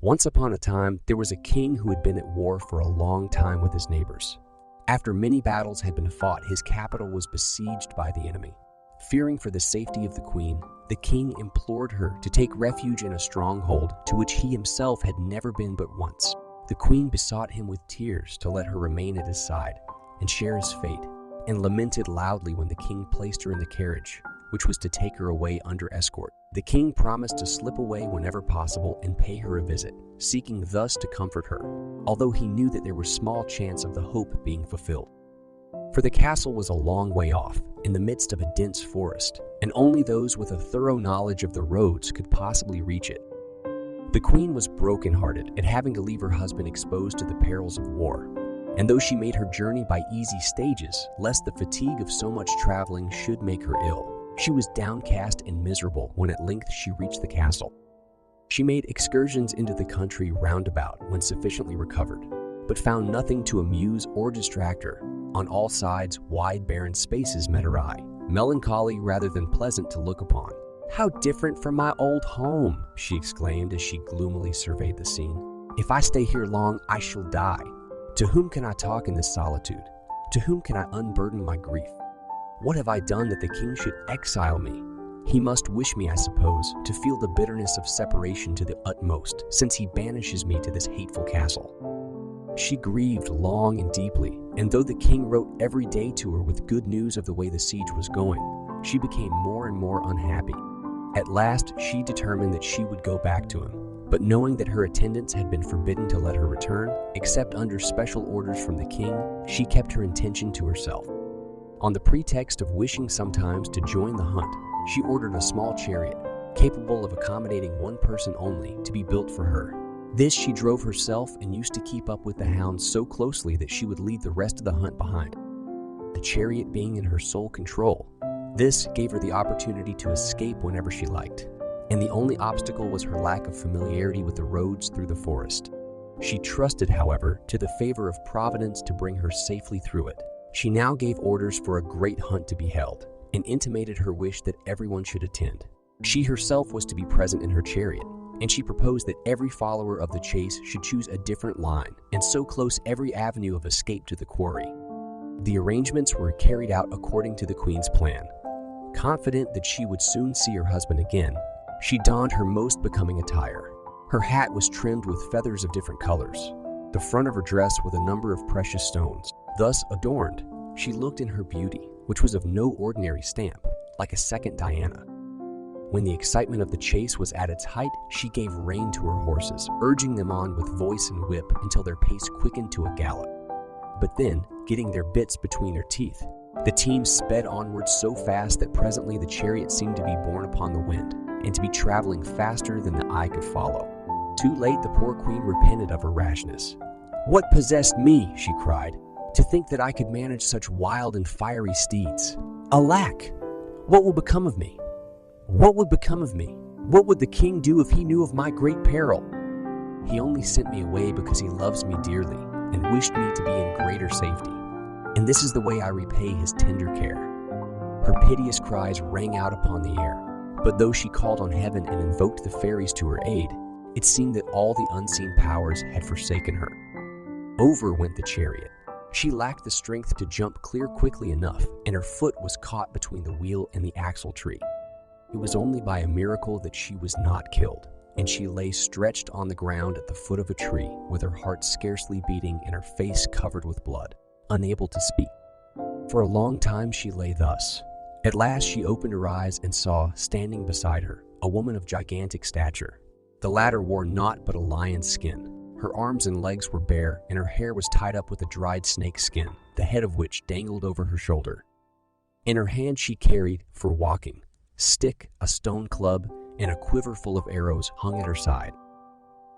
Once upon a time, there was a king who had been at war for a long time with his neighbors. After many battles had been fought, his capital was besieged by the enemy. Fearing for the safety of the queen, the king implored her to take refuge in a stronghold to which he himself had never been but once. The queen besought him with tears to let her remain at his side and share his fate, and lamented loudly when the king placed her in the carriage, which was to take her away under escort. The king promised to slip away whenever possible and pay her a visit, seeking thus to comfort her, although he knew that there was small chance of the hope being fulfilled. For the castle was a long way off, in the midst of a dense forest, and only those with a thorough knowledge of the roads could possibly reach it. The queen was brokenhearted at having to leave her husband exposed to the perils of war, and though she made her journey by easy stages, lest the fatigue of so much traveling should make her ill, she was downcast and miserable when at length she reached the castle. She made excursions into the country roundabout when sufficiently recovered, but found nothing to amuse or distract her. On all sides, wide barren spaces met her eye, melancholy rather than pleasant to look upon. "How different from my old home," she exclaimed as she gloomily surveyed the scene. "If I stay here long, I shall die. To whom can I talk in this solitude? To whom can I unburden my grief? What have I done that the king should exile me? He must wish me, I suppose, to feel the bitterness of separation to the utmost, since he banishes me to this hateful castle." She grieved long and deeply, and though the king wrote every day to her with good news of the way the siege was going, she became more and more unhappy. At last, she determined that she would go back to him, but knowing that her attendants had been forbidden to let her return, except under special orders from the king, she kept her intention to herself. On the pretext of wishing sometimes to join the hunt, she ordered a small chariot, capable of accommodating one person only, to be built for her. This she drove herself and used to keep up with the hounds so closely that she would leave the rest of the hunt behind. The chariot being in her sole control, this gave her the opportunity to escape whenever she liked, and the only obstacle was her lack of familiarity with the roads through the forest. She trusted, however, to the favor of Providence to bring her safely through it. She now gave orders for a great hunt to be held, and intimated her wish that everyone should attend. She herself was to be present in her chariot, and she proposed that every follower of the chase should choose a different line and so close every avenue of escape to the quarry. The arrangements were carried out according to the queen's plan. Confident that she would soon see her husband again, she donned her most becoming attire. Her hat was trimmed with feathers of different colors, the front of her dress with a number of precious stones. Thus adorned, she looked in her beauty, which was of no ordinary stamp, like a second Diana. When the excitement of the chase was at its height, she gave rein to her horses, urging them on with voice and whip until their pace quickened to a gallop. But then, getting their bits between their teeth, the team sped onward so fast that presently the chariot seemed to be borne upon the wind, and to be traveling faster than the eye could follow. Too late, the poor queen repented of her rashness. "What possessed me," she cried, "to think that I could manage such wild and fiery steeds? Alack! What will become of me? What would become of me? What would the king do if he knew of my great peril? He only sent me away because he loves me dearly and wished me to be in greater safety, and this is the way I repay his tender care." Her piteous cries rang out upon the air, but though she called on heaven and invoked the fairies to her aid, it seemed that all the unseen powers had forsaken her. Over went the chariot. She lacked the strength to jump clear quickly enough, and her foot was caught between the wheel and the axle tree. It was only by a miracle that she was not killed, and she lay stretched on the ground at the foot of a tree, with her heart scarcely beating and her face covered with blood, unable to speak. For a long time she lay thus. At last she opened her eyes and saw, standing beside her, a woman of gigantic stature. The latter wore naught but a lion's skin. Her arms and legs were bare, and her hair was tied up with a dried snake skin, the head of which dangled over her shoulder. In her hand she carried, for walking, stick, a stone club, and a quiver full of arrows hung at her side.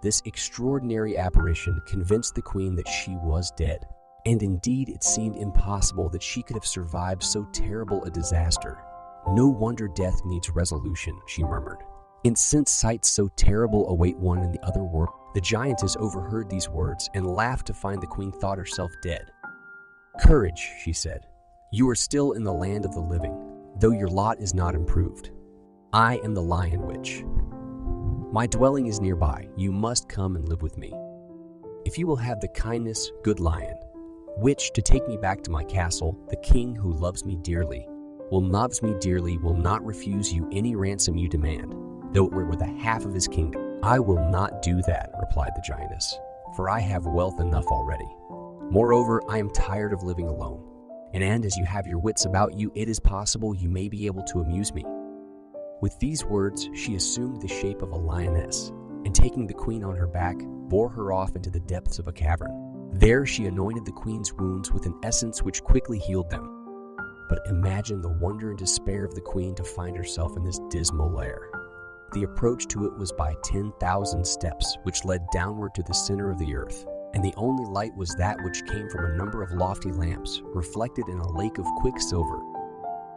This extraordinary apparition convinced the queen that she was dead, and indeed it seemed impossible that she could have survived so terrible a disaster. "No wonder death needs resolution," she murmured. "And since sights so terrible await one in the other world." The giantess overheard these words and laughed to find the queen thought herself dead. "Courage," she said. "You are still in the land of the living, though your lot is not improved. I am the Lion Witch. My dwelling is nearby. You must come and live with me. If you will have the kindness, good lion, which to take me back to my castle, the king who loves me dearly will not refuse you any ransom you demand, though it were with a half of his kingdom. I will not do that, replied the giantess, for I have wealth enough already. Moreover, I am tired of living alone, and as you have your wits about you, it is possible you may be able to amuse me. With these words, she assumed the shape of a lioness, and taking the queen on her back, bore her off into the depths of a cavern. There she anointed the queen's wounds with an essence which quickly healed them. But imagine the wonder and despair of the queen to find herself in this dismal lair. The approach to it was by 10,000 steps, which led downward to the center of the earth, and the only light was that which came from a number of lofty lamps, reflected in a lake of quicksilver.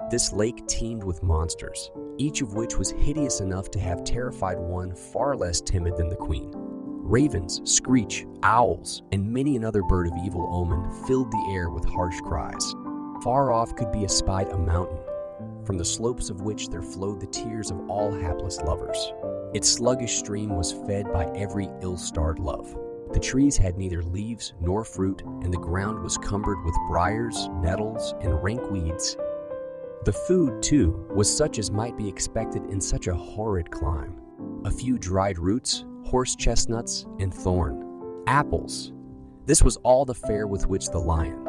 This lake teemed with monsters, each of which was hideous enough to have terrified one far less timid than the queen. Ravens, screech, owls, and many another bird of evil omen filled the air with harsh cries. Far off could be espied a mountain, from the slopes of which there flowed the tears of all hapless lovers. Its sluggish stream was fed by every ill-starred love. The trees had neither leaves nor fruit, and the ground was cumbered with briars, nettles, and rank weeds. The food, too, was such as might be expected in such a horrid clime. A few dried roots, horse chestnuts, and thorn. Apples. This was all the fare with which the lion,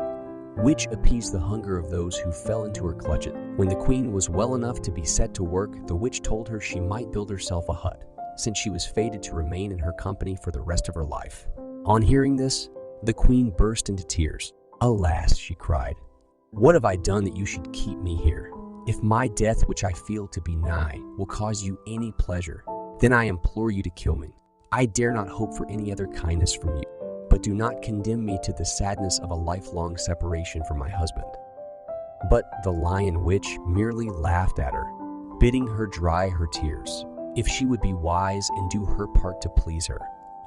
which appeased the hunger of those who fell into her clutches. When the queen was well enough to be set to work, the witch told her she might build herself a hut, since she was fated to remain in her company for the rest of her life. On hearing this, the queen burst into tears. "Alas," she cried, "what have I done that you should keep me here? If my death, which I feel to be nigh, will cause you any pleasure, then I implore you to kill me. I dare not hope for any other kindness from you. But do not condemn me to the sadness of a lifelong separation from my husband." But the lion witch merely laughed at her, bidding her dry her tears, if she would be wise and do her part to please her.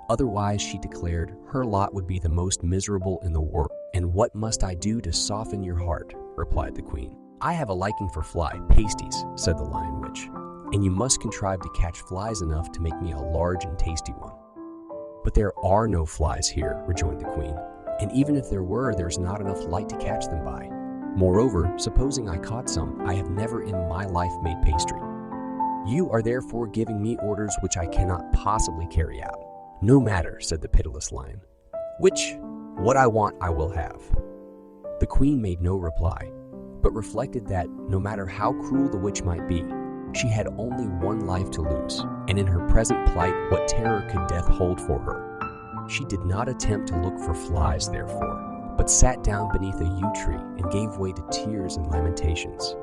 Otherwise, she declared, her lot would be the most miserable in the world. "And what must I do to soften your heart?" replied the queen. "I have a liking for fly pasties," said the lion witch, "and you must contrive to catch flies enough to make me a large and tasty one." "But there are no flies here," rejoined the queen, "and even if there were, there is not enough light to catch them by. Moreover, supposing I caught some, I have never in my life made pastry. You are therefore giving me orders which I cannot possibly carry out." "No matter," said the pitiless lion, "which, what I want, I will have." The queen made no reply, but reflected that, no matter how cruel the witch might be, she had only one life to lose, and in her present plight, what terror could death hold for her? She did not attempt to look for flies, therefore, but sat down beneath a yew tree and gave way to tears and lamentations.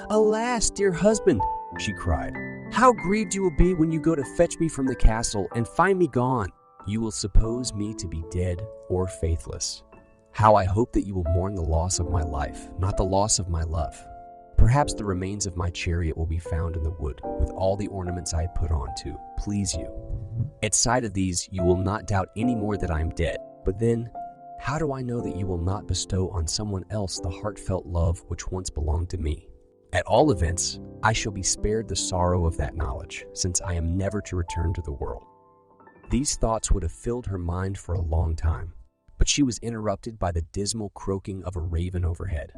"Alas, dear husband," she cried, "how grieved you will be when you go to fetch me from the castle and find me gone. You will suppose me to be dead or faithless. How I hope that you will mourn the loss of my life, not the loss of my love. Perhaps the remains of my chariot will be found in the wood, with all the ornaments I had put on to please you. At sight of these, you will not doubt any more that I am dead. But then, how do I know that you will not bestow on someone else the heartfelt love which once belonged to me? At all events, I shall be spared the sorrow of that knowledge, since I am never to return to the world." These thoughts would have filled her mind for a long time, but she was interrupted by the dismal croaking of a raven overhead.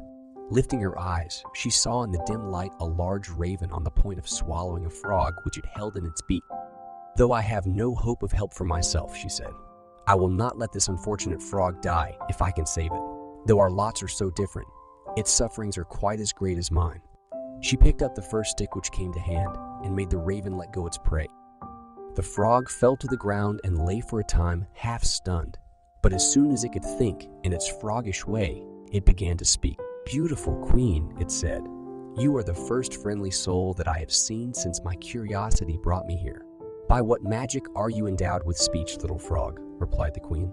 Lifting her eyes, she saw in the dim light a large raven on the point of swallowing a frog which it held in its beak. "Though I have no hope of help for myself," she said, "I will not let this unfortunate frog die if I can save it. Though our lots are so different, its sufferings are quite as great as mine." She picked up the first stick which came to hand and made the raven let go its prey. The frog fell to the ground and lay for a time half stunned, but as soon as it could think in its froggish way, it began to speak. "Beautiful queen," it said, "you are the first friendly soul that I have seen since my curiosity brought me here." "By what magic are you endowed with speech, little frog?" replied the queen.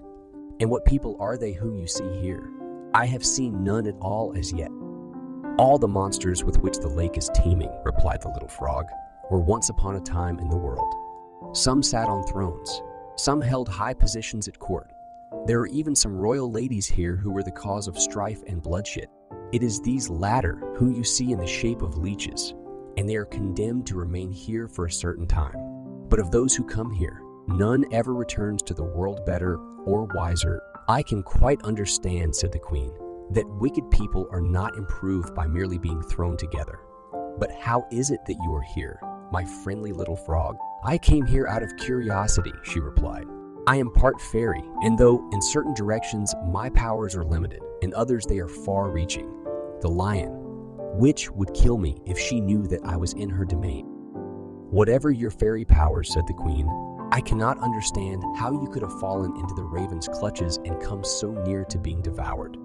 "And what people are they whom you see here?" "I have seen none at all as yet." "All the monsters with which the lake is teeming," replied the little frog, "were once upon a time in the world. Some sat on thrones, some held high positions at court. There are even some royal ladies here who were the cause of strife and bloodshed. It is these latter whom you see in the shape of leeches, and they are condemned to remain here for a certain time. But of those who come here, none ever returns to the world better or wiser. I can quite understand, said the queen, that wicked people are not improved by merely being thrown together. But how is it that you are here, my friendly little frog? I came here out of curiosity, she replied. I am part fairy, and though in certain directions my powers are limited, in others they are far-reaching. The lion, which would kill me if she knew that I was in her domain. Whatever your fairy powers, said the queen, I cannot understand how you could have fallen into the raven's clutches and come so near to being devoured.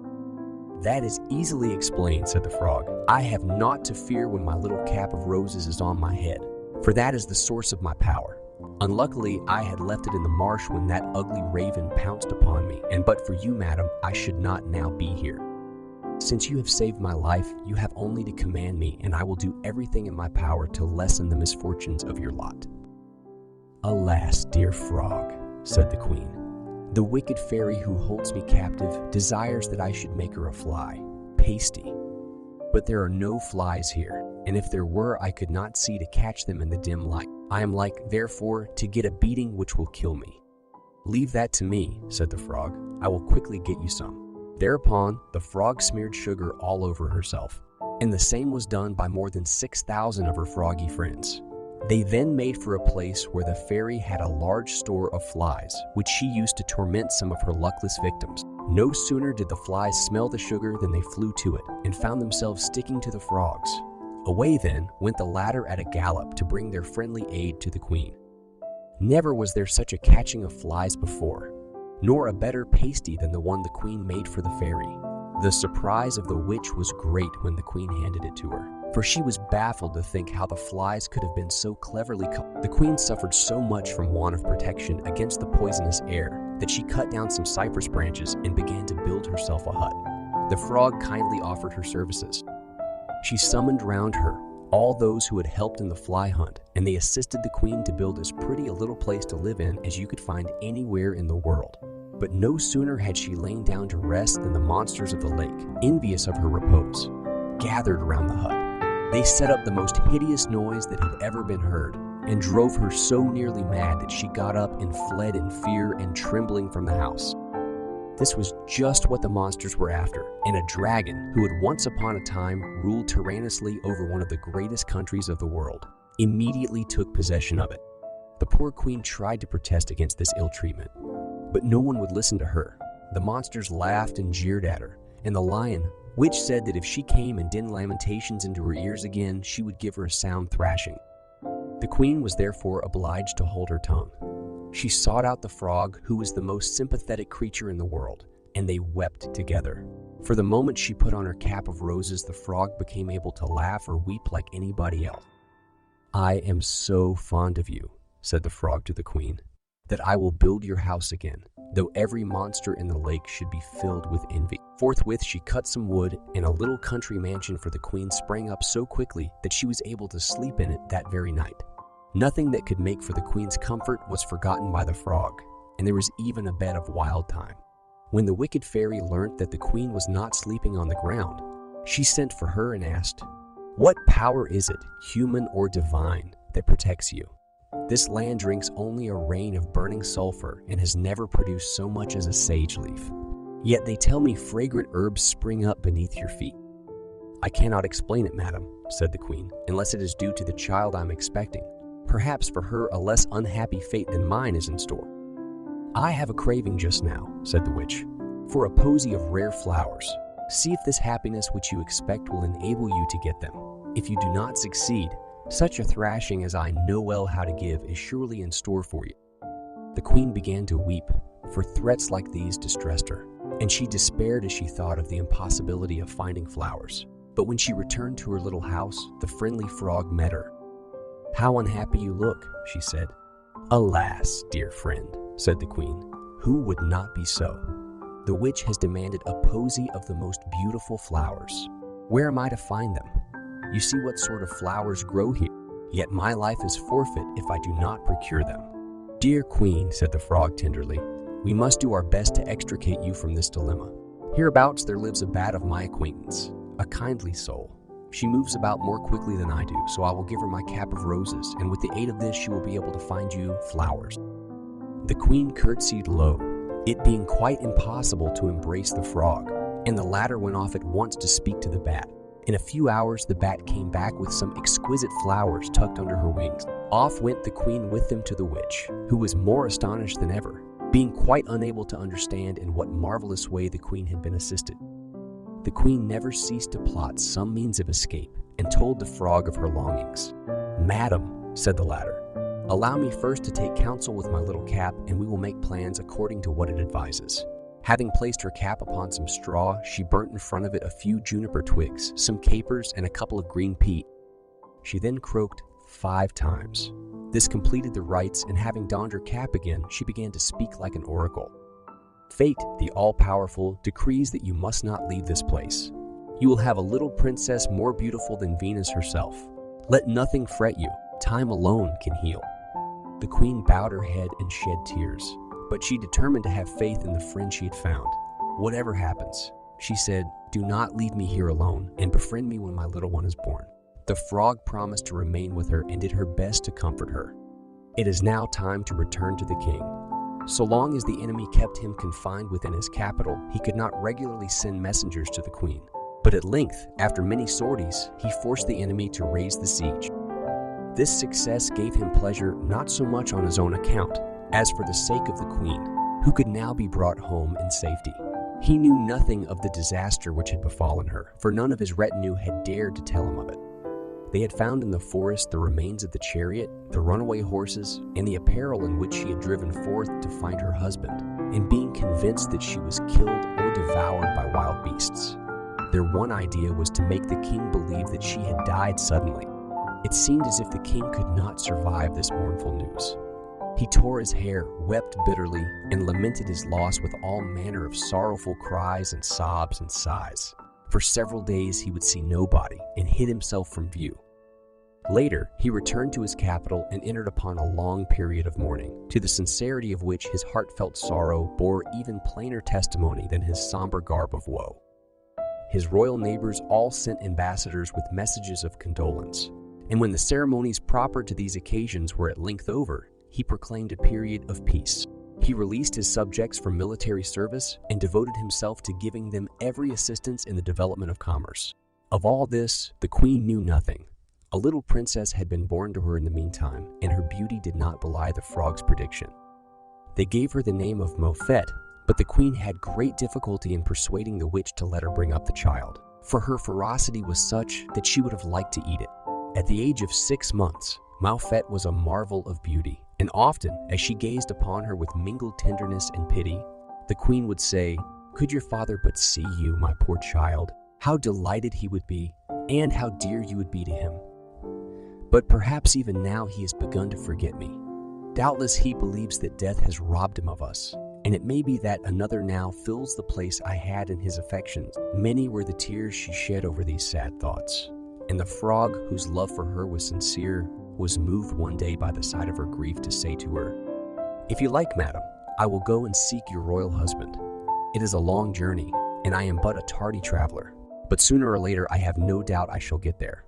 That is easily explained, said the frog. I have naught to fear when my little cap of roses is on my head, for that is the source of my power. Unluckily, I had left it in the marsh when that ugly raven pounced upon me, and but for you, madam, I should not now be here. Since you have saved my life, you have only to command me, and I will do everything in my power to lessen the misfortunes of your lot. Alas, dear frog, said the queen, the wicked fairy who holds me captive desires that I should make her a fly, pasty. But there are no flies here, and if there were, I could not see to catch them in the dim light. I am like, therefore, to get a beating which will kill me. Leave that to me, said the frog. I will quickly get you some. Thereupon, the frog smeared sugar all over herself, and the same was done by more than 6,000 of her froggy friends. They then made for a place where the fairy had a large store of flies, which she used to torment some of her luckless victims. No sooner did the flies smell the sugar than they flew to it, and found themselves sticking to the frogs. Away then went the latter at a gallop to bring their friendly aid to the queen. Never was there such a catching of flies before, nor a better pasty than the one the queen made for the fairy. The surprise of the witch was great when the queen handed it to her, for she was baffled to think how the flies could have been so cleverly caught. The queen suffered so much from want of protection against the poisonous air that she cut down some cypress branches and began to build herself a hut. The frog kindly offered her services. She summoned round her all those who had helped in the fly hunt, and they assisted the queen to build as pretty a little place to live in as you could find anywhere in the world. But no sooner had she lain down to rest than the monsters of the lake, envious of her repose, gathered around the hut. They set up the most hideous noise that had ever been heard, and drove her so nearly mad that she got up and fled in fear and trembling from the house. This was just what the monsters were after, and a dragon, who had once upon a time ruled tyrannously over one of the greatest countries of the world, immediately took possession of it. The poor queen tried to protest against this ill treatment, but no one would listen to her. The monsters laughed and jeered at her, and the lion, which said that if she came and dinned lamentations into her ears again, she would give her a sound thrashing. The queen was therefore obliged to hold her tongue. She sought out the frog, who was the most sympathetic creature in the world, and they wept together. For the moment she put on her cap of roses, the frog became able to laugh or weep like anybody else. I am so fond of you, said the frog to the queen, that I will build your house again, though every monster in the lake should be filled with envy. Forthwith she cut some wood, and a little country mansion for the queen sprang up so quickly that she was able to sleep in it that very night. Nothing that could make for the queen's comfort was forgotten by the frog, and there was even a bed of wild thyme. When the wicked fairy learnt that the queen was not sleeping on the ground, she sent for her and asked, "What power is it, human or divine, that protects you? This land drinks only a rain of burning sulfur and has never produced so much as a sage leaf. Yet they tell me fragrant herbs spring up beneath your feet." "I cannot explain it, madam," said the queen, "unless it is due to the child I'm expecting. Perhaps for her a less unhappy fate than mine is in store." "I have a craving just now," said the witch, "for a posy of rare flowers. See if this happiness which you expect will enable you to get them. If you do not succeed, such a thrashing as I know well how to give is surely in store for you." The queen began to weep, for threats like these distressed her, and she despaired as she thought of the impossibility of finding flowers. But when she returned to her little house, the friendly frog met her. "How unhappy you look," she said. "Alas, dear friend," said the queen, "who would not be so? The witch has demanded a posy of the most beautiful flowers. Where am I to find them? You see what sort of flowers grow here, yet my life is forfeit if I do not procure them." "Dear queen," said the frog tenderly, "we must do our best to extricate you from this dilemma. Hereabouts there lives a bat of my acquaintance, a kindly soul. She moves about more quickly than I do, so I will give her my cap of roses, and with the aid of this she will be able to find you flowers." The queen curtsied low, it being quite impossible to embrace the frog, and the latter went off at once to speak to the bat. In a few hours the bat came back with some exquisite flowers tucked under her wings. Off went the queen with them to the witch, who was more astonished than ever, being quite unable to understand in what marvelous way the queen had been assisted. The queen never ceased to plot some means of escape and told the frog of her longings. "Madam," said the latter, "allow me first to take counsel with my little cap, and we will make plans according to what it advises." Having placed her cap upon some straw, she burnt in front of it a few juniper twigs, some capers, and a couple of green peat. She then croaked 5 times. This completed the rites, and having donned her cap again, she began to speak like an oracle. "Fate, the all-powerful, decrees that you must not leave this place. You will have a little princess more beautiful than Venus herself. Let nothing fret you. Time alone can heal." The queen bowed her head and shed tears, but she determined to have faith in the friend she had found. "Whatever happens," she said, "do not leave me here alone, and befriend me when my little one is born." The frog promised to remain with her and did her best to comfort her. It is now time to return to the king. So long as the enemy kept him confined within his capital, he could not regularly send messengers to the queen. But at length, after many sorties, he forced the enemy to raise the siege. This success gave him pleasure not so much on his own account, as for the sake of the queen, who could now be brought home in safety. He knew nothing of the disaster which had befallen her, for none of his retinue had dared to tell him of it. They had found in the forest the remains of the chariot, the runaway horses, and the apparel in which she had driven forth to find her husband, and being convinced that she was killed or devoured by wild beasts. Their one idea was to make the king believe that she had died suddenly. It seemed as if the king could not survive this mournful news. He tore his hair, wept bitterly, and lamented his loss with all manner of sorrowful cries and sobs and sighs. For several days he would see nobody and hid himself from view. Later, he returned to his capital and entered upon a long period of mourning, to the sincerity of which his heartfelt sorrow bore even plainer testimony than his somber garb of woe. His royal neighbors all sent ambassadors with messages of condolence, and when the ceremonies proper to these occasions were at length over, he proclaimed a period of peace. He released his subjects from military service and devoted himself to giving them every assistance in the development of commerce. Of all this, the queen knew nothing. A little princess had been born to her in the meantime, and her beauty did not belie the frog's prediction. They gave her the name of Moffett, but the queen had great difficulty in persuading the witch to let her bring up the child, for her ferocity was such that she would have liked to eat it. At the age of 6 months, Moffett was a marvel of beauty, and often, as she gazed upon her with mingled tenderness and pity, the queen would say, "Could your father but see you, my poor child, how delighted he would be, and how dear you would be to him. But perhaps even now he has begun to forget me. Doubtless he believes that death has robbed him of us, and it may be that another now fills the place I had in his affections." Many were the tears she shed over these sad thoughts, and the frog, whose love for her was sincere, was moved one day by the sight of her grief to say to her, "If you like, madam, I will go and seek your royal husband. It is a long journey, and I am but a tardy traveler, but sooner or later I have no doubt I shall get there."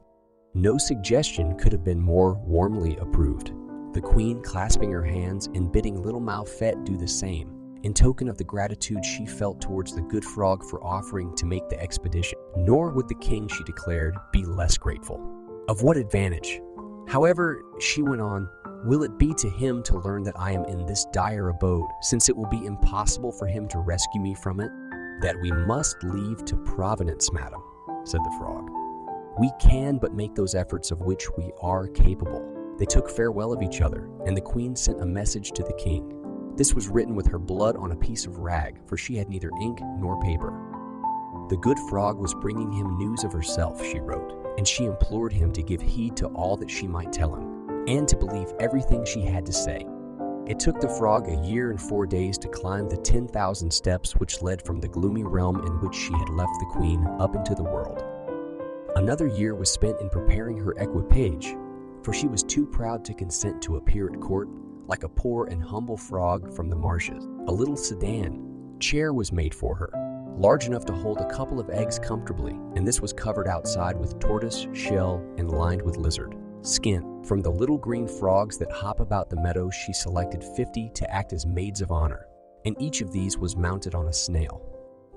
No suggestion could have been more warmly approved, the queen clasping her hands and bidding little Moffett do the same, in token of the gratitude she felt towards the good frog for offering to make the expedition. Nor would the king, she declared, be less grateful. Of what advantage? However, she went on, will it be to him to learn that I am in this dire abode, since it will be impossible for him to rescue me from it? That we must leave to Providence, madam, said the frog. We can but make those efforts of which we are capable. They took farewell of each other, and the queen sent a message to the king. This was written with her blood on a piece of rag, for she had neither ink nor paper. The good frog was bringing him news of herself, she wrote, and she implored him to give heed to all that she might tell him, and to believe everything she had to say. It took the frog 1 year and 4 days to climb the 10,000 steps which led from the gloomy realm in which she had left the queen up into the world. Another year was spent in preparing her equipage, for she was too proud to consent to appear at court like a poor and humble frog from the marshes. A little sedan chair was made for her, large enough to hold a couple of eggs comfortably, and this was covered outside with tortoise, shell, and lined with lizard skin. From the little green frogs that hop about the meadows, she selected 50 to act as maids of honor, and each of these was mounted on a snail.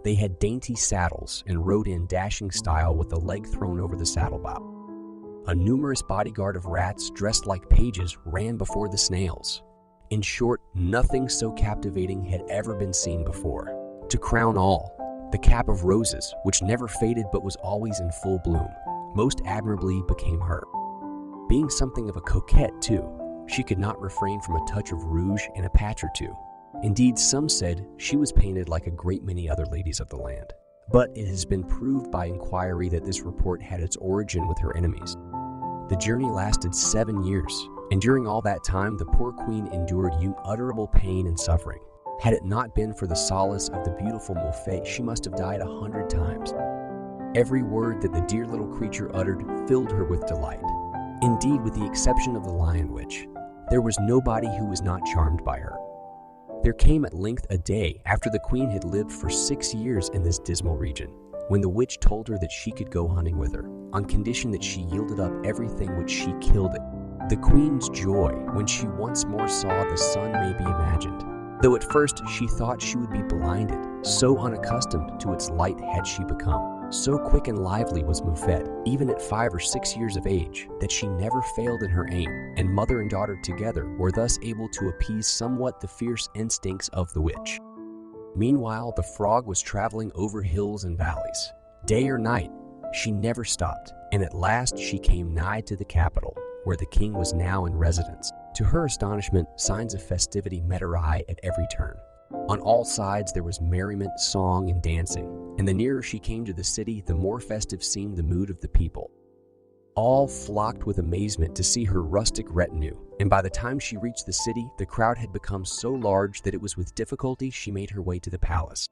They had dainty saddles and rode in dashing style with the leg thrown over the saddlebow. A numerous bodyguard of rats dressed like pages ran before the snails. In short, nothing so captivating had ever been seen before. To crown all, the cap of roses, which never faded but was always in full bloom, most admirably became her. Being something of a coquette, too, she could not refrain from a touch of rouge and a patch or two. Indeed, some said she was painted like a great many other ladies of the land. But it has been proved by inquiry that this report had its origin with her enemies. The journey lasted 7 years, and during all that time, the poor queen endured unutterable pain and suffering. Had it not been for the solace of the beautiful Moffat, she must have died 100 times. Every word that the dear little creature uttered filled her with delight. Indeed, with the exception of the Lion Witch, there was nobody who was not charmed by her. There came at length a day after the queen had lived for 6 years in this dismal region, when the witch told her that she could go hunting with her, on condition that she yielded up everything which she killed it. The queen's joy when she once more saw the sun may be imagined, though at first she thought she would be blinded, so unaccustomed to its light had she become. So quick and lively was Moffat, even at 5 or 6 years of age, that she never failed in her aim, and mother and daughter together were thus able to appease somewhat the fierce instincts of the witch. Meanwhile, the frog was traveling over hills and valleys. Day or night, she never stopped, and at last she came nigh to the capital, where the king was now in residence. To her astonishment, signs of festivity met her eye at every turn. On all sides there was merriment, song, and dancing, and the nearer she came to the city, the more festive seemed the mood of the people. All flocked with amazement to see her rustic retinue, and by the time she reached the city, the crowd had become so large that it was with difficulty she made her way to the palace.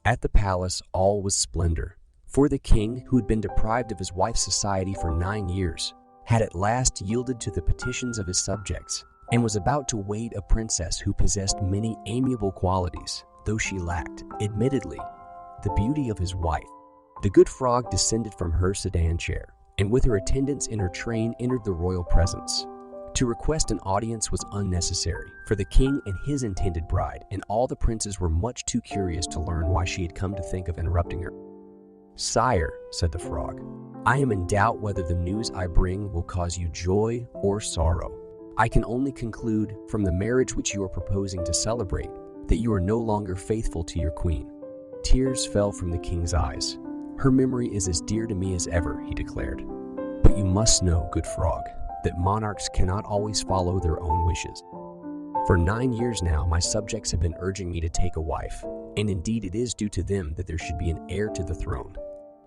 At the palace all was splendor, for the king, who had been deprived of his wife's society for 9 years, had at last yielded to the petitions of his subjects, and was about to wed a princess who possessed many amiable qualities, though she lacked, admittedly, the beauty of his wife. The good frog descended from her sedan chair, and with her attendants in her train entered the royal presence. To request an audience was unnecessary, for the king and his intended bride and all the princes were much too curious to learn why she had come to think of interrupting her. "Sire," said the frog, "I am in doubt whether the news I bring will cause you joy or sorrow. I can only conclude from the marriage which you are proposing to celebrate that you are no longer faithful to your queen." Tears fell from the king's eyes. "Her memory is as dear to me as ever," he declared. "But you must know, good frog, that monarchs cannot always follow their own wishes. For 9 years now, my subjects have been urging me to take a wife, and indeed it is due to them that there should be an heir to the throne.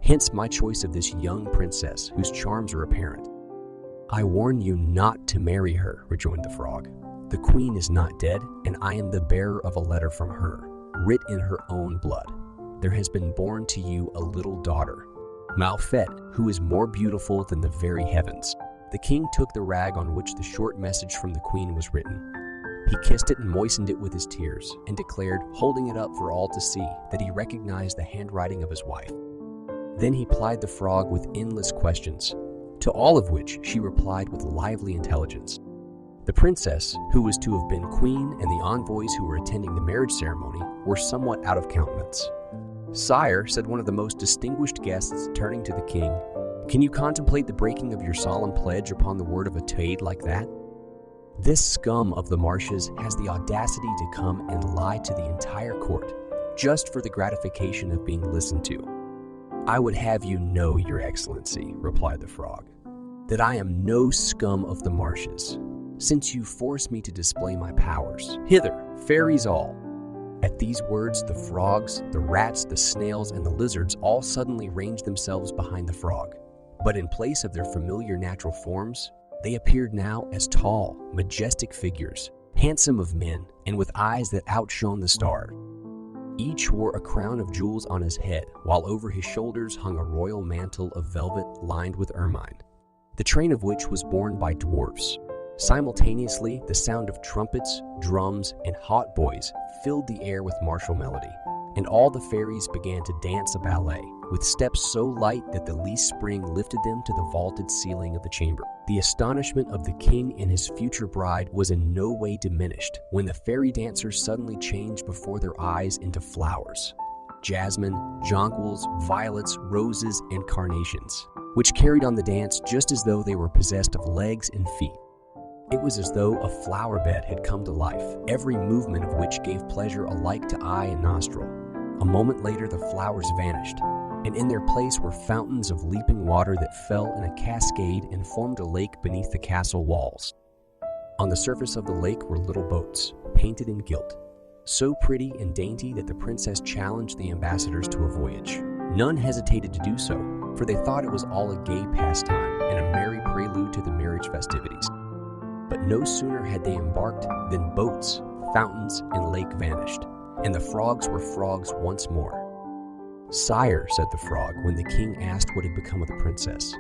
Hence my choice of this young princess, whose charms are apparent." "I warn you not to marry her," rejoined the frog. "The queen is not dead, and I am the bearer of a letter from her, writ in her own blood. There has been born to you a little daughter, Moffat, who is more beautiful than the very heavens." The king took the rag on which the short message from the queen was written. He kissed it and moistened it with his tears, and declared, holding it up for all to see, that he recognized the handwriting of his wife. Then he plied the frog with endless questions, to all of which she replied with lively intelligence. The princess, who was to have been queen, and the envoys who were attending the marriage ceremony were somewhat out of countenance. "Sire," said one of the most distinguished guests, turning to the king, "can you contemplate the breaking of your solemn pledge upon the word of a tade like that? This scum of the marshes has the audacity to come and lie to the entire court, just for the gratification of being listened to." "I would have you know, your excellency," replied the frog, "that I am no scum of the marshes, since you force me to display my powers. Hither, fairies all." At these words, the frogs, the rats, the snails, and the lizards all suddenly ranged themselves behind the frog. But in place of their familiar natural forms, they appeared now as tall, majestic figures, handsome of men, and with eyes that outshone the stars. Each wore a crown of jewels on his head, while over his shoulders hung a royal mantle of velvet lined with ermine, the train of which was borne by dwarfs. Simultaneously, the sound of trumpets, drums, and hautboys filled the air with martial melody. and all the fairies began to dance a ballet, with steps so light that the least spring lifted them to the vaulted ceiling of the chamber. The astonishment of the king and his future bride was in no way diminished when the fairy dancers suddenly changed before their eyes into flowers. Jasmine, jonquils, violets, roses, and carnations, which carried on the dance just as though they were possessed of legs and feet. It was as though a flower bed had come to life, every movement of which gave pleasure alike to eye and nostril. A moment later, the flowers vanished, and in their place were fountains of leaping water that fell in a cascade and formed a lake beneath the castle walls. On the surface of the lake were little boats, painted in gilt, so pretty and dainty that the princess challenged the ambassadors to a voyage. None hesitated to do so, for they thought it was all a gay pastime and a merry prelude to the marriage festivities. But no sooner had they embarked than boats, fountains, and lake vanished, and the frogs were frogs once more. "Sire," said the frog when the king asked what had become of the princess,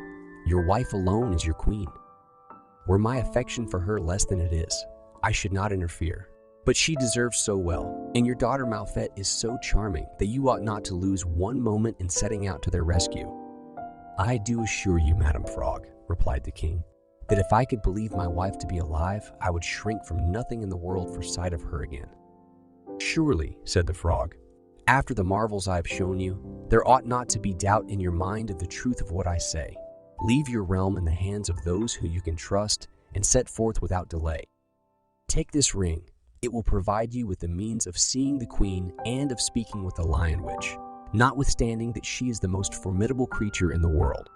"your wife alone is your queen. Were my affection for her less than it is, I should not interfere. But she deserves so well, and your daughter Malfette is so charming that you ought not to lose one moment in setting out to their rescue." "I do assure you, Madam Frog," replied the king, "that if I could believe my wife to be alive, I would shrink from nothing in the world for sight of her again." "Surely," said the frog, "after the marvels I have shown you, there ought not to be doubt in your mind of the truth of what I say. Leave your realm in the hands of those who you can trust and set forth without delay. Take this ring. It will provide you with the means of seeing the queen and of speaking with the lion witch, notwithstanding that she is the most formidable creature in the world."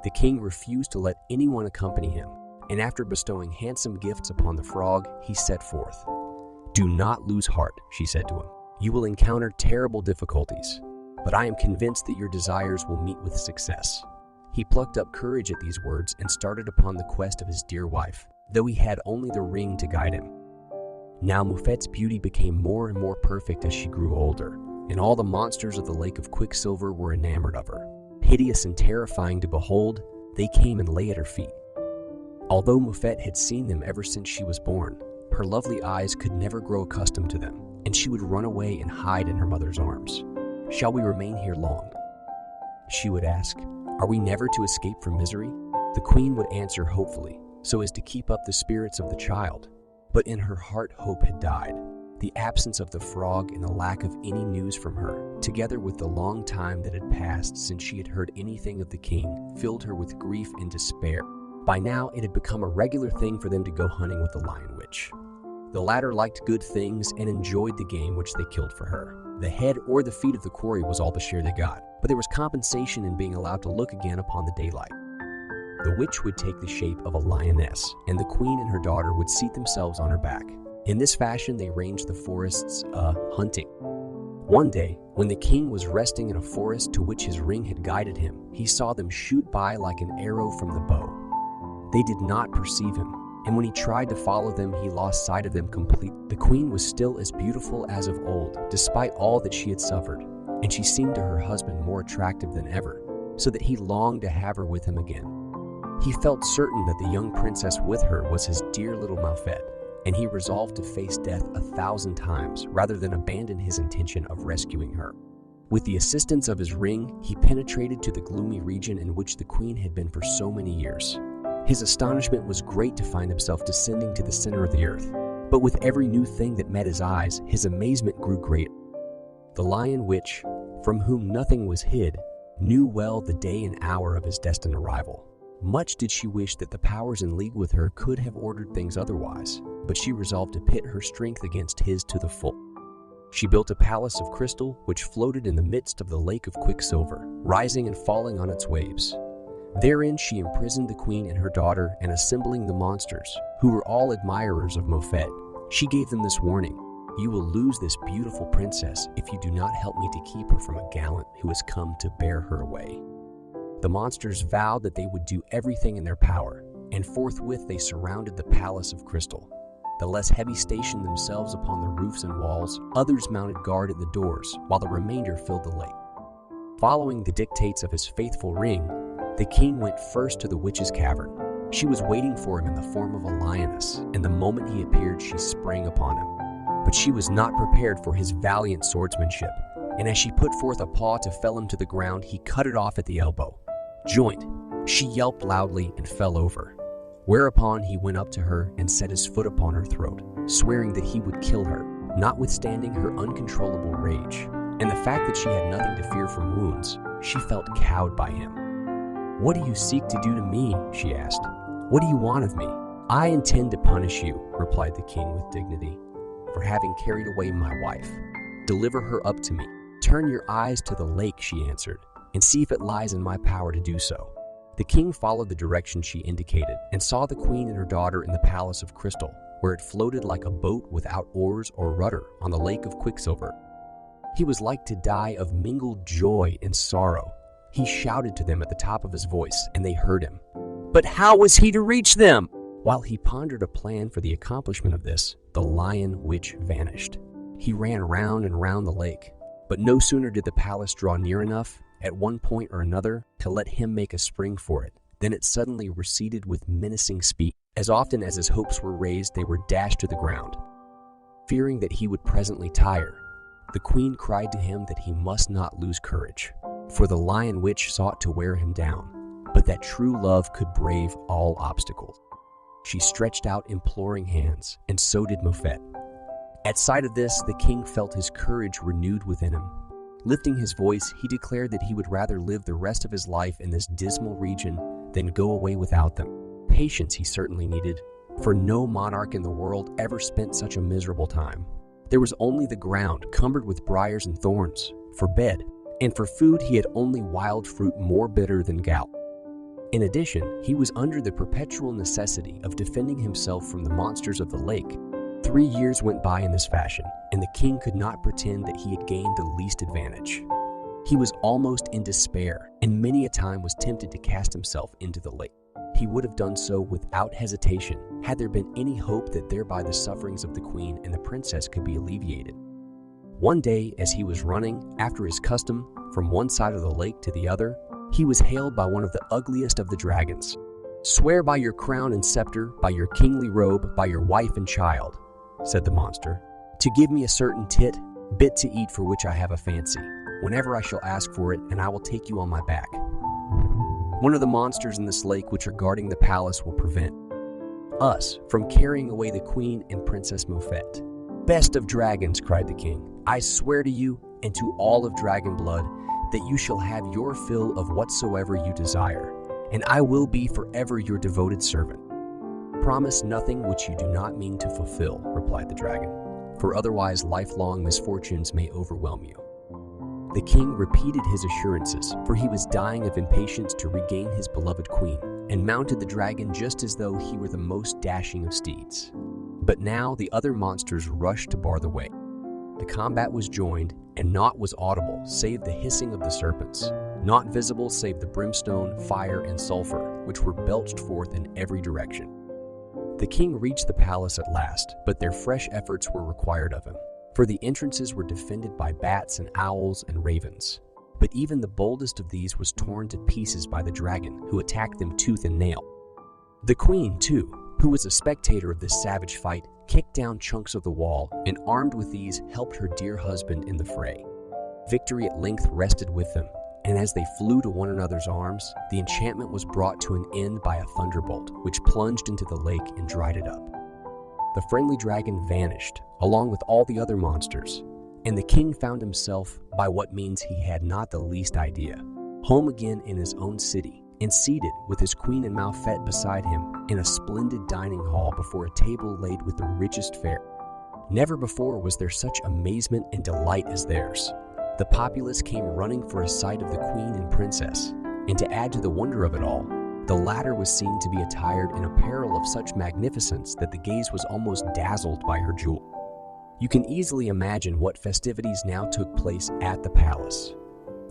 The king refused to let anyone accompany him, and after bestowing handsome gifts upon the frog, he set forth. "Do not lose heart," she said to him. "You will encounter terrible difficulties, but I am convinced that your desires will meet with success." He plucked up courage at these words and started upon the quest of his dear wife, though he had only the ring to guide him. Now Moufette's beauty became more and more perfect as she grew older, and all the monsters of the Lake of Quicksilver were enamored of her. Hideous and terrifying to behold, they came and lay at her feet. Although Moufette had seen them ever since she was born, her lovely eyes could never grow accustomed to them, and she would run away and hide in her mother's arms. "Shall we remain here long?" she would ask. "Are we never to escape from misery?" The queen would answer hopefully, so as to keep up the spirits of the child. But in her heart hope had died. The absence of the frog and the lack of any news from her, together with the long time that had passed since she had heard anything of the king, filled her with grief and despair. By now, it had become a regular thing for them to go hunting with the lion witch. The latter liked good things and enjoyed the game which they killed for her. The head or the feet of the quarry was all the share they got, but there was compensation in being allowed to look again upon the daylight. The witch would take the shape of a lioness, and the queen and her daughter would seat themselves on her back. In this fashion, they ranged the forests, hunting. One day, when the king was resting in a forest to which his ring had guided him, he saw them shoot by like an arrow from the bow. They did not perceive him, and when he tried to follow them, he lost sight of them completely. The queen was still as beautiful as of old, despite all that she had suffered, and she seemed to her husband more attractive than ever, so that he longed to have her with him again. He felt certain that the young princess with her was his dear little Malfette, and he resolved to face death 1,000 times rather than abandon his intention of rescuing her. With the assistance of his ring, he penetrated to the gloomy region in which the queen had been for so many years. His astonishment was great to find himself descending to the center of the earth, but with every new thing that met his eyes, his amazement grew greater. The lion witch, from whom nothing was hid, knew well the day and hour of his destined arrival. Much did she wish that the powers in league with her could have ordered things otherwise, but she resolved to pit her strength against his to the full. She built a palace of crystal which floated in the midst of the Lake of Quicksilver, rising and falling on its waves. Therein she imprisoned the queen and her daughter, and assembling the monsters, who were all admirers of Moufette, she gave them this warning: "You will lose this beautiful princess if you do not help me to keep her from a gallant who has come to bear her away." The monsters vowed that they would do everything in their power, and forthwith they surrounded the palace of crystal. The less heavy stationed themselves upon the roofs and walls, others mounted guard at the doors, while the remainder filled the lake. Following the dictates of his faithful ring, the king went first to the witch's cavern. She was waiting for him in the form of a lioness, and the moment he appeared, she sprang upon him. But she was not prepared for his valiant swordsmanship, and as she put forth a paw to fell him to the ground, he cut it off at the elbow. "Joint!" She yelped loudly and fell over. Whereupon he went up to her and set his foot upon her throat, swearing that he would kill her, notwithstanding her uncontrollable rage, and the fact that she had nothing to fear from wounds. She felt cowed by him. "What do you seek to do to me?" she asked. "What do you want of me?" "I intend to punish you," replied the king with dignity, "for having carried away my wife. Deliver her up to me." "Turn your eyes to the lake," she answered, "and see if it lies in my power to do so." The king followed the direction she indicated and saw the queen and her daughter in the palace of crystal, where it floated like a boat without oars or rudder on the lake of quicksilver. He was like to die of mingled joy and sorrow. He shouted to them at the top of his voice, and they heard him. But how was he to reach them? While he pondered a plan for the accomplishment of this, the lion witch vanished. He ran round and round the lake, but no sooner did the palace draw near enough, at one point or another, to let him make a spring for it, than it suddenly receded with menacing speed. As often as his hopes were raised, they were dashed to the ground. Fearing that he would presently tire, the queen cried to him that he must not lose courage, for the lion witch sought to wear him down, but that true love could brave all obstacles. She stretched out imploring hands, and so did Moffett. At sight of this, the king felt his courage renewed within him. Lifting his voice, he declared that he would rather live the rest of his life in this dismal region than go away without them. Patience he certainly needed, for no monarch in the world ever spent such a miserable time. There was only the ground, cumbered with briars and thorns, for bed, and for food he had only wild fruit more bitter than gout. In addition, he was under the perpetual necessity of defending himself from the monsters of the lake. 3 years went by in this fashion, and the king could not pretend that he had gained the least advantage. He was almost in despair, and many a time was tempted to cast himself into the lake. He would have done so without hesitation, had there been any hope that thereby the sufferings of the queen and the princess could be alleviated. One day, as he was running, after his custom, from one side of the lake to the other, he was hailed by one of the ugliest of the dragons. "Swear by your crown and scepter, by your kingly robe, by your wife and child," said the monster, "to give me a certain bit to eat for which I have a fancy, whenever I shall ask for it, and I will take you on my back. One of the monsters in this lake which are guarding the palace will prevent us from carrying away the queen and Princess Moffett." "Best of dragons," cried the king, "I swear to you and to all of dragon blood that you shall have your fill of whatsoever you desire, and I will be forever your devoted servant." "Promise nothing which you do not mean to fulfill," replied the dragon, "for otherwise lifelong misfortunes may overwhelm you." The king repeated his assurances, for he was dying of impatience to regain his beloved queen, and mounted the dragon just as though he were the most dashing of steeds. But now the other monsters rushed to bar the way. The combat was joined, and naught was audible save the hissing of the serpents, not visible save the brimstone, fire, and sulfur, which were belched forth in every direction. The king reached the palace at last, but their fresh efforts were required of him, for the entrances were defended by bats and owls and ravens. But even the boldest of these was torn to pieces by the dragon, who attacked them tooth and nail. The queen, too, who was a spectator of this savage fight, kicked down chunks of the wall, and armed with these, helped her dear husband in the fray. Victory at length rested with them, and as they flew to one another's arms, the enchantment was brought to an end by a thunderbolt, which plunged into the lake and dried it up. The friendly dragon vanished, along with all the other monsters, and the king found himself, by what means he had not the least idea, home again in his own city, and seated with his queen and Moffett beside him in a splendid dining hall before a table laid with the richest fare. Never before was there such amazement and delight as theirs. The populace came running for a sight of the queen and princess, and to add to the wonder of it all, the latter was seen to be attired in apparel of such magnificence that the gaze was almost dazzled by her jewel. You can easily imagine what festivities now took place at the palace.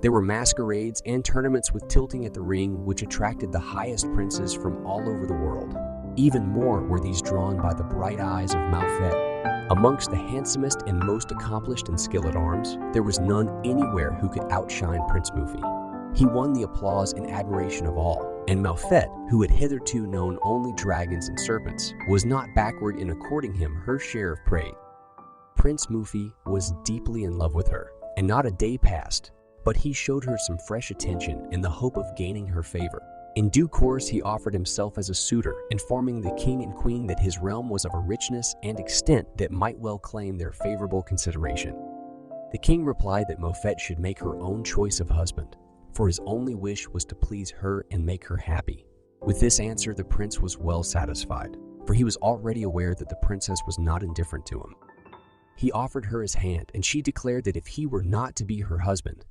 There were masquerades and tournaments with tilting at the ring, which attracted the highest princes from all over the world. Even more were these drawn by the bright eyes of Moffett. Amongst the handsomest and most accomplished in skill at arms, there was none anywhere who could outshine Prince Mufi. He won the applause and admiration of all, and Moffett, who had hitherto known only dragons and serpents, was not backward in according him her share of praise. Prince Mufi was deeply in love with her, and not a day passed, but he showed her some fresh attention in the hope of gaining her favor. In due course, he offered himself as a suitor, informing the king and queen that his realm was of a richness and extent that might well claim their favorable consideration. The king replied that Mofet should make her own choice of husband, for his only wish was to please her and make her happy. With this answer, the prince was well satisfied, for he was already aware that the princess was not indifferent to him. He offered her his hand, and she declared that if he were not to be her husband,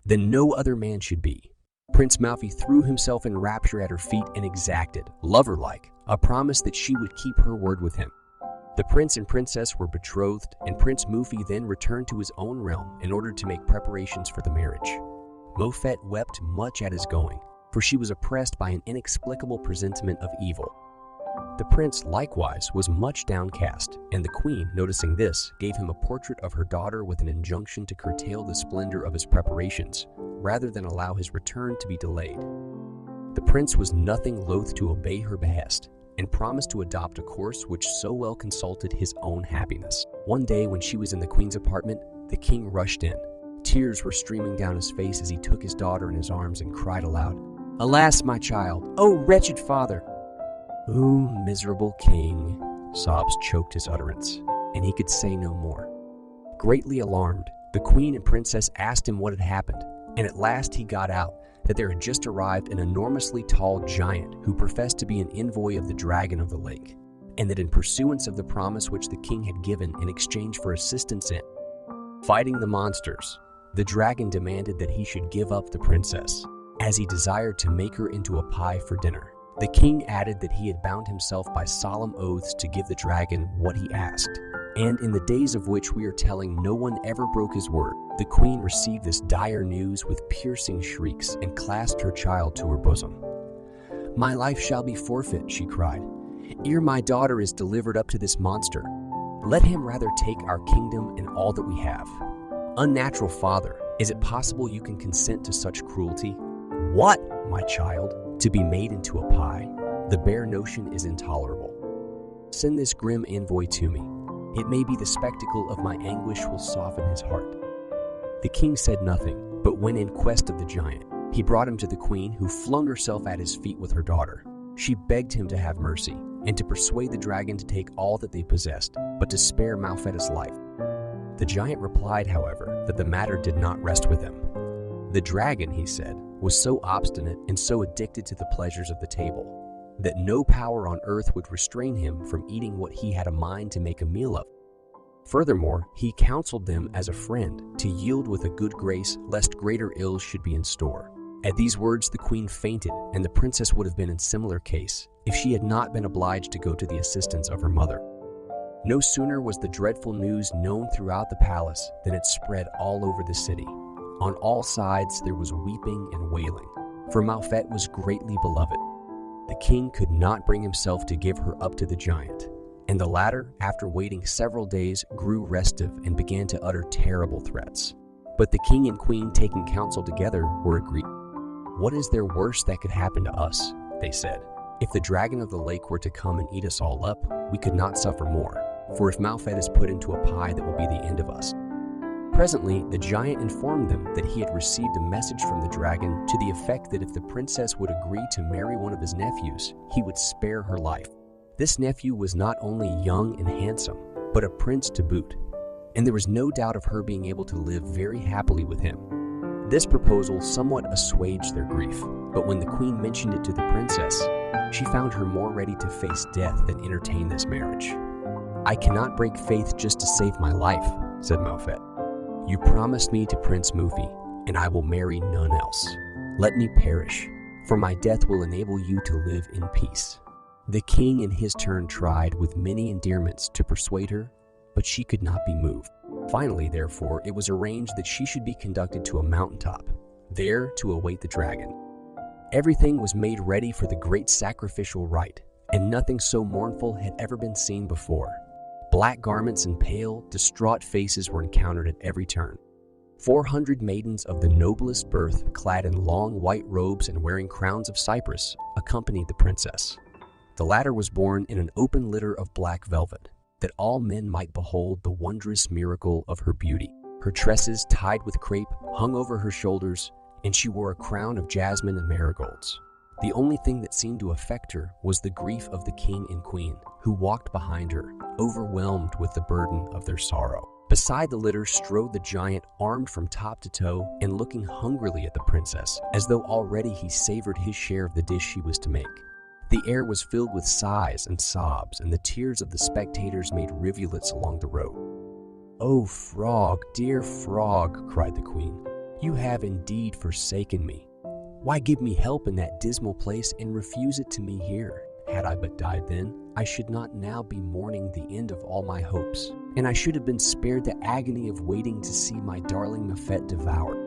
then no other man should be. Prince Malfi threw himself in rapture at her feet and exacted, lover-like, a promise that she would keep her word with him. The prince and princess were betrothed, and Prince Mufi then returned to his own realm in order to make preparations for the marriage. Mofet wept much at his going, for she was oppressed by an inexplicable presentiment of evil. The prince, likewise, was much downcast, and the queen, noticing this, gave him a portrait of her daughter with an injunction to curtail the splendor of his preparations, rather than allow his return to be delayed. The prince was nothing loath to obey her behest, and promised to adopt a course which so well consulted his own happiness. One day, when she was in the queen's apartment, the king rushed in. Tears were streaming down his face as he took his daughter in his arms and cried aloud, "Alas, my child! O wretched father!" "O miserable king!" Sobs choked his utterance, and he could say no more. Greatly alarmed, the queen and princess asked him what had happened, and at last he got out that there had just arrived an enormously tall giant who professed to be an envoy of the dragon of the lake, and that in pursuance of the promise which the king had given in exchange for assistance in fighting the monsters, the dragon demanded that he should give up the princess, as he desired to make her into a pie for dinner. The king added that he had bound himself by solemn oaths to give the dragon what he asked, and in the days of which we are telling no one ever broke his word. The queen received this dire news with piercing shrieks and clasped her child to her bosom. "My life shall be forfeit," she cried, "ere my daughter is delivered up to this monster. Let him rather take our kingdom and all that we have." "Unnatural father, is it possible you can consent to such cruelty?" "What, my child? To be made into a pie? The bare notion is intolerable. Send this grim envoy to me. It may be the spectacle of my anguish will soften his heart." The king said nothing, but went in quest of the giant. He brought him to the queen, who flung herself at his feet with her daughter. She begged him to have mercy, and to persuade the dragon to take all that they possessed, but to spare Malfetta's life. The giant replied, however, that the matter did not rest with him. The dragon, he said, was so obstinate and so addicted to the pleasures of the table that no power on earth would restrain him from eating what he had a mind to make a meal of. Furthermore, he counseled them as a friend to yield with a good grace, lest greater ills should be in store. At these words, the queen fainted, and the princess would have been in similar case if she had not been obliged to go to the assistance of her mother. No sooner was the dreadful news known throughout the palace than it spread all over the city. On all sides there was weeping and wailing, for Malfet was greatly beloved. The king could not bring himself to give her up to the giant, and the latter, after waiting several days, grew restive and began to utter terrible threats. But the king and queen, taking counsel together, were agreed. "What is there worse that could happen to us?" they said. "If the dragon of the lake were to come and eat us all up, we could not suffer more, for if Malfet is put into a pie, that will be the end of us." Presently, the giant informed them that he had received a message from the dragon to the effect that if the princess would agree to marry one of his nephews, he would spare her life. This nephew was not only young and handsome, but a prince to boot, and there was no doubt of her being able to live very happily with him. This proposal somewhat assuaged their grief, but when the queen mentioned it to the princess, she found her more ready to face death than entertain this marriage. "I cannot break faith just to save my life," said Malfet. "You promised me to Prince Mufi, and I will marry none else. Let me perish, for my death will enable you to live in peace." The king in his turn tried with many endearments to persuade her, but she could not be moved. Finally, therefore, it was arranged that she should be conducted to a mountaintop, there to await the dragon. Everything was made ready for the great sacrificial rite, and nothing so mournful had ever been seen before. Black garments and pale, distraught faces were encountered at every turn. 400 maidens of the noblest birth, clad in long white robes and wearing crowns of cypress, accompanied the princess. The latter was borne in an open litter of black velvet, that all men might behold the wondrous miracle of her beauty. Her tresses, tied with crape, hung over her shoulders, and she wore a crown of jasmine and marigolds. The only thing that seemed to affect her was the grief of the king and queen, who walked behind her, overwhelmed with the burden of their sorrow. Beside the litter strode the giant, armed from top to toe and looking hungrily at the princess, as though already he savored his share of the dish she was to make. The air was filled with sighs and sobs, and the tears of the spectators made rivulets along the road. "Oh, frog, dear frog," cried the queen, "you have indeed forsaken me. Why give me help in that dismal place and refuse it to me here? Had I but died then, I should not now be mourning the end of all my hopes, and I should have been spared the agony of waiting to see my darling Mofette devoured."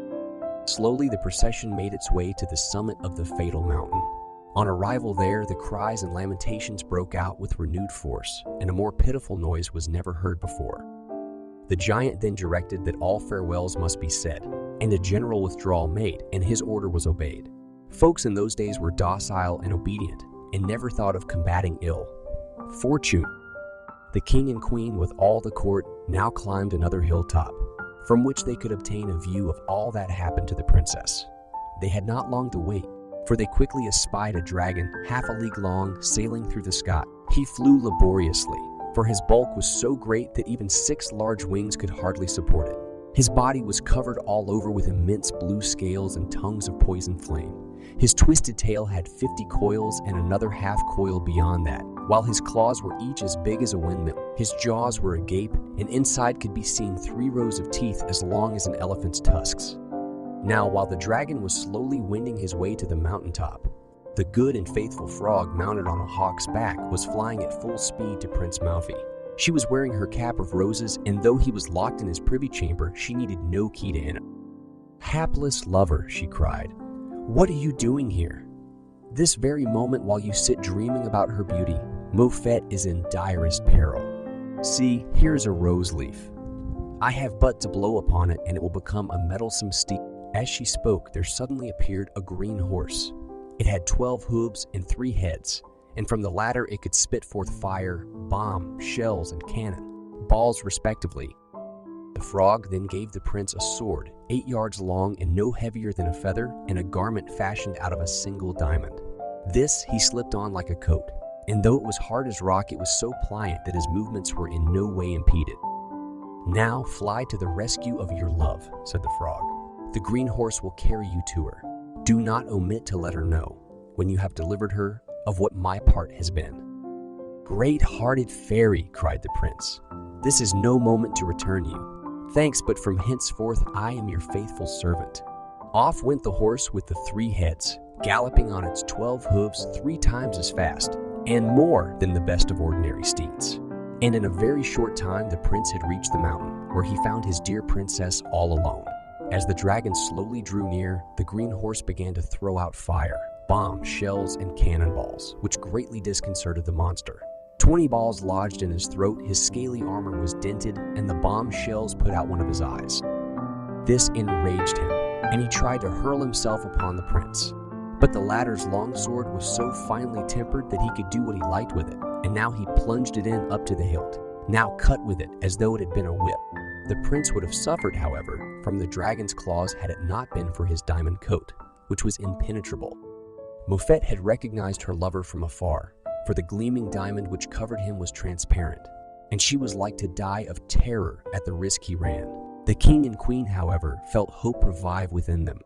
Slowly the procession made its way to the summit of the fatal mountain. On arrival there, the cries and lamentations broke out with renewed force, and a more pitiful noise was never heard before. The giant then directed that all farewells must be said, and a general withdrawal made, and his order was obeyed. Folks in those days were docile and obedient, and never thought of combating ill fortune. The king and queen with all the court now climbed another hilltop, from which they could obtain a view of all that happened to the princess. They had not long to wait, for they quickly espied a dragon half a league long sailing through the sky. He flew laboriously, for his bulk was so great that even 6 large wings could hardly support it. His body was covered all over with immense blue scales and tongues of poison flame. His twisted tail had 50 coils and another half coil beyond that, while his claws were each as big as a windmill. His jaws were agape, and inside could be seen 3 rows of teeth as long as an elephant's tusks. Now, while the dragon was slowly wending his way to the mountaintop, the good and faithful frog, mounted on a hawk's back, was flying at full speed to Prince Malfi. She was wearing her cap of roses, and though he was locked in his privy chamber, she needed no key to enter. "Hapless lover," she cried, "what are you doing here? This very moment, while you sit dreaming about her beauty, Mofette is in direst peril. See, here is a rose leaf. I have but to blow upon it, and it will become a mettlesome steed." As she spoke, there suddenly appeared a green horse. It had 12 hooves and 3 heads, and from the latter it could spit forth fire, bomb, shells, and cannon balls respectively. The frog then gave the prince a sword 8 yards long and no heavier than a feather, and a garment fashioned out of a single diamond. This he slipped on like a coat, and though it was hard as rock, it was so pliant that his movements were in no way impeded. "Now fly to the rescue of your love," said the frog. "The green horse will carry you to her. Do not omit to let her know, when you have delivered her, of what my part has been." "Great-hearted fairy," cried the prince, "this is no moment to return you. Thanks, but from henceforth I am your faithful servant." Off went the horse with the 3 heads, galloping on its 12 hooves 3 times as fast, and more than the best of ordinary steeds. And in a very short time the prince had reached the mountain, where he found his dear princess all alone. As the dragon slowly drew near, the green horse began to throw out fire, bombs, shells, and cannonballs, which greatly disconcerted the monster. 20 balls lodged in his throat, his scaly armor was dented, and the bomb shells put out one of his eyes. This enraged him, and he tried to hurl himself upon the prince. But the latter's long sword was so finely tempered that he could do what he liked with it, and now he plunged it in up to the hilt, now cut with it as though it had been a whip. The prince would have suffered, however, from the dragon's claws had it not been for his diamond coat, which was impenetrable. Mofette had recognized her lover from afar, for the gleaming diamond which covered him was transparent, and she was like to die of terror at the risk he ran. The king and queen, however, felt hope revive within them.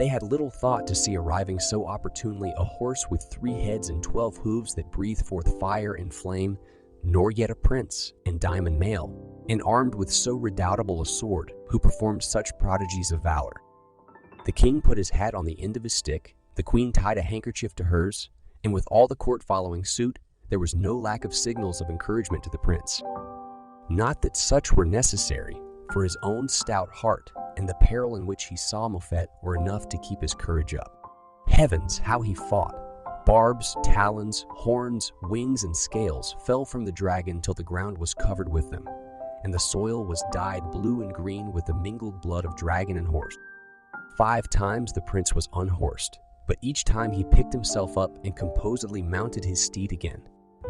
They had little thought to see arriving so opportunely a horse with 3 heads and 12 hooves that breathed forth fire and flame, nor yet a prince, in diamond mail, and armed with so redoubtable a sword, who performed such prodigies of valor. The king put his hat on the end of his stick, the queen tied a handkerchief to hers, and with all the court following suit, there was no lack of signals of encouragement to the prince. Not that such were necessary, for his own stout heart and the peril in which he saw Mofette were enough to keep his courage up. Heavens, how he fought! Barbs, talons, horns, wings, and scales fell from the dragon till the ground was covered with them, and the soil was dyed blue and green with the mingled blood of dragon and horse. 5 times the prince was unhorsed, but each time he picked himself up and composedly mounted his steed again.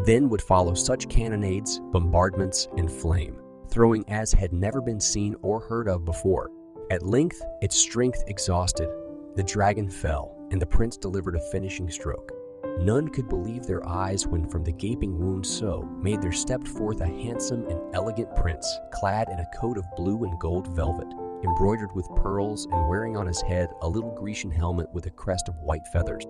Then would follow such cannonades, bombardments, and flame. throwing as had never been seen or heard of before. At length, its strength exhausted, the dragon fell, and the prince delivered a finishing stroke. None could believe their eyes when from the gaping wound so made there stepped forth a handsome and elegant prince, clad in a coat of blue and gold velvet, embroidered with pearls and wearing on his head a little Grecian helmet with a crest of white feathers.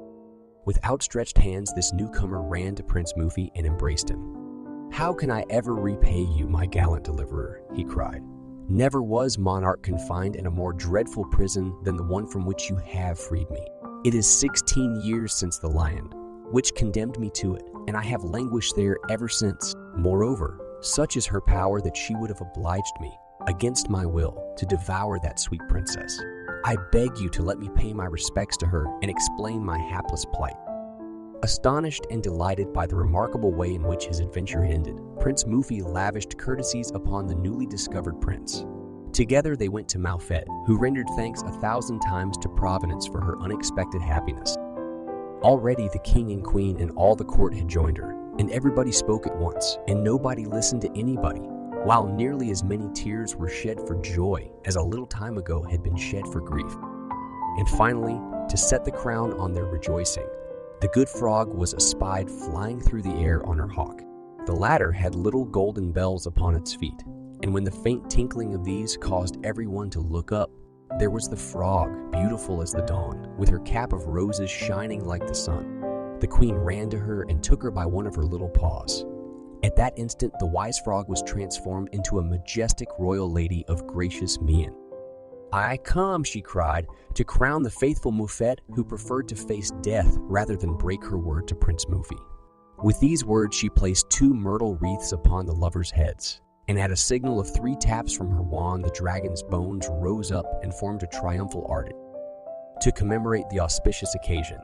With outstretched hands, this newcomer ran to Prince Mufi and embraced him. "How can I ever repay you, my gallant deliverer?" he cried. "Never was monarch confined in a more dreadful prison than the one from which you have freed me. It is 16 years since the lion, which condemned me to it, and I have languished there ever since. Moreover, such is her power that she would have obliged me, against my will, to devour that sweet princess. I beg you to let me pay my respects to her and explain my hapless plight." Astonished and delighted by the remarkable way in which his adventure ended, Prince Mufi lavished courtesies upon the newly discovered prince. Together they went to Maufet, who rendered thanks 1,000 times to Providence for her unexpected happiness. Already the king and queen and all the court had joined her, and everybody spoke at once, and nobody listened to anybody, while nearly as many tears were shed for joy as a little time ago had been shed for grief. And finally, to set the crown on their rejoicing, the good frog was espied flying through the air on her hawk. The latter had little golden bells upon its feet, and when the faint tinkling of these caused everyone to look up, there was the frog, beautiful as the dawn, with her cap of roses shining like the sun. The queen ran to her and took her by one of her little paws. At that instant, the wise frog was transformed into a majestic royal lady of gracious mien. "I come," she cried, "to crown the faithful Muffet who preferred to face death rather than break her word to Prince Mufi." With these words, she placed 2 myrtle wreaths upon the lovers' heads, and at a signal of 3 taps from her wand, the dragon's bones rose up and formed a triumphal arch to commemorate the auspicious occasion.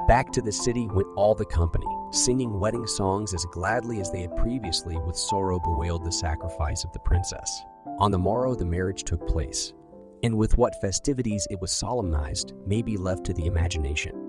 Back to the city went all the company, singing wedding songs as gladly as they had previously with sorrow bewailed the sacrifice of the princess. On the morrow the marriage took place, and with what festivities it was solemnized may be left to the imagination.